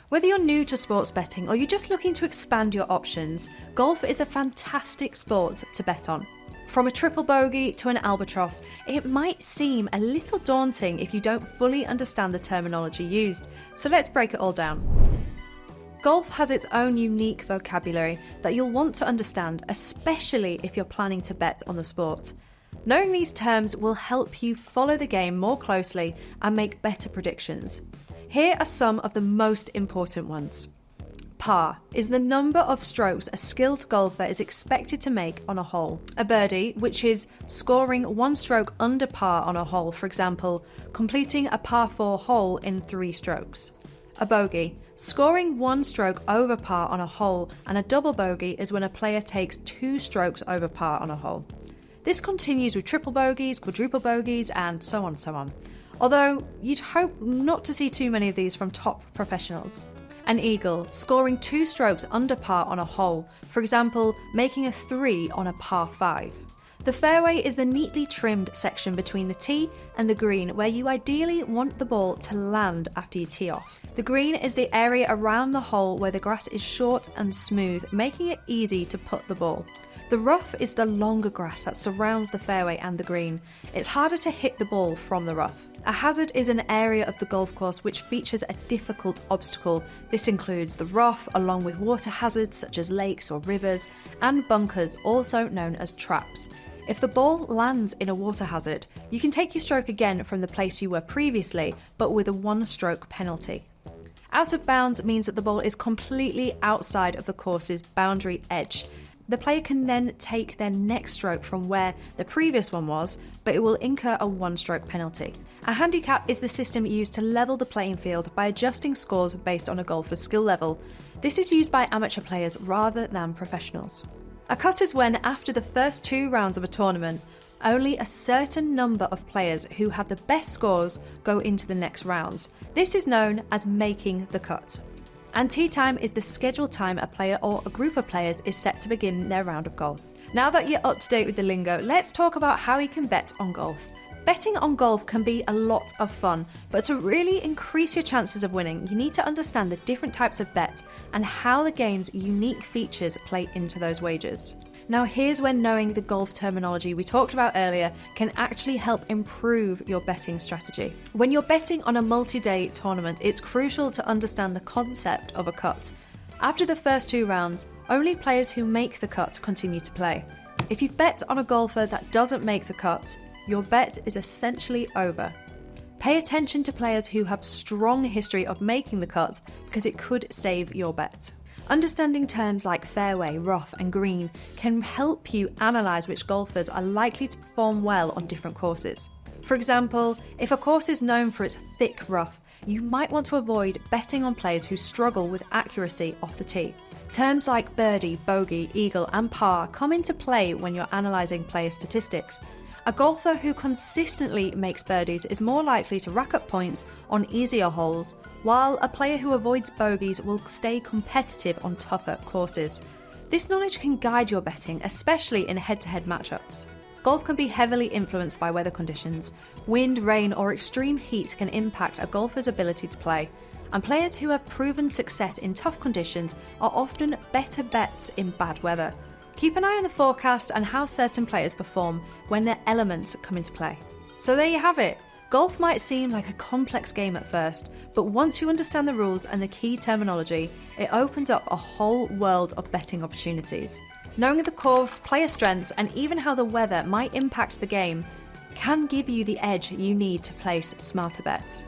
Whether you're new to sports betting or you're just looking to expand your options, golf is a fantastic sport to bet on. From a triple bogey to an albatross, it might seem a little daunting if you don't fully understand the terminology used, so let's break it all down. Golf has its own unique vocabulary that you'll want to understand, especially if you're planning to bet on the sport. Knowing these terms will help you follow the game more closely and make better predictions. Here are some of the most important ones. Par is the number of strokes a skilled golfer is expected to make on a hole. A birdie, which is scoring one stroke under par on a hole, for example, completing a par 4 hole in 3 strokes. A bogey, scoring one stroke over par on a hole, and a double bogey is when a player takes 2 strokes over par on a hole. This continues with triple bogeys, quadruple bogeys, and so on. Although you'd hope not to see too many of these from top professionals. An eagle, scoring 2 strokes under par on a hole, for example, making a 3 on a par 5. The fairway is the neatly trimmed section between the tee and the green where you ideally want the ball to land after you tee off. The green is the area around the hole where the grass is short and smooth, making it easy to putt the ball. The rough is the longer grass that surrounds the fairway and the green. It's harder to hit the ball from the rough. A hazard is an area of the golf course which features a difficult obstacle. This includes the rough, along with water hazards such as lakes or rivers, and bunkers, also known as traps. If the ball lands in a water hazard, you can take your stroke again from the place you were previously, but with a 1-stroke penalty. Out of bounds means that the ball is completely outside of the course's boundary edge. The player can then take their next stroke from where the previous one was, but it will incur a 1-stroke penalty. A handicap is the system used to level the playing field by adjusting scores based on a golfer's skill level. This is used by amateur players rather than professionals. A cut is when, after the first 2 rounds of a tournament, only a certain number of players who have the best scores go into the next rounds. This is known as making the cut. And tee time is the scheduled time a player or a group of players is set to begin their round of golf. Now that you're up to date with the lingo, let's talk about how you can bet on golf. Betting on golf can be a lot of fun, but to really increase your chances of winning, you need to understand the different types of bet and how the game's unique features play into those wagers. Now here's when knowing the golf terminology we talked about earlier can actually help improve your betting strategy. When you're betting on a multi-day tournament, it's crucial to understand the concept of a cut. After the first 2 rounds, only players who make the cut continue to play. If you bet on a golfer that doesn't make the cut, your bet is essentially over. Pay attention to players who have strong history of making the cut because it could save your bet. Understanding terms like fairway, rough and green can help you analyse which golfers are likely to perform well on different courses. For example, if a course is known for its thick rough, you might want to avoid betting on players who struggle with accuracy off the tee. Terms like birdie, bogey, eagle and par come into play when you're analysing player statistics. A golfer who consistently makes birdies is more likely to rack up points on easier holes, while a player who avoids bogeys will stay competitive on tougher courses. This knowledge can guide your betting, especially in head-to-head matchups. Golf can be heavily influenced by weather conditions. Wind, rain or extreme heat can impact a golfer's ability to play, and players who have proven success in tough conditions are often better bets in bad weather. Keep an eye on the forecast and how certain players perform when their elements come into play. So there you have it. Golf might seem like a complex game at first, but once you understand the rules and the key terminology, it opens up a whole world of betting opportunities. Knowing the course, player strengths, and even how the weather might impact the game can give you the edge you need to place smarter bets.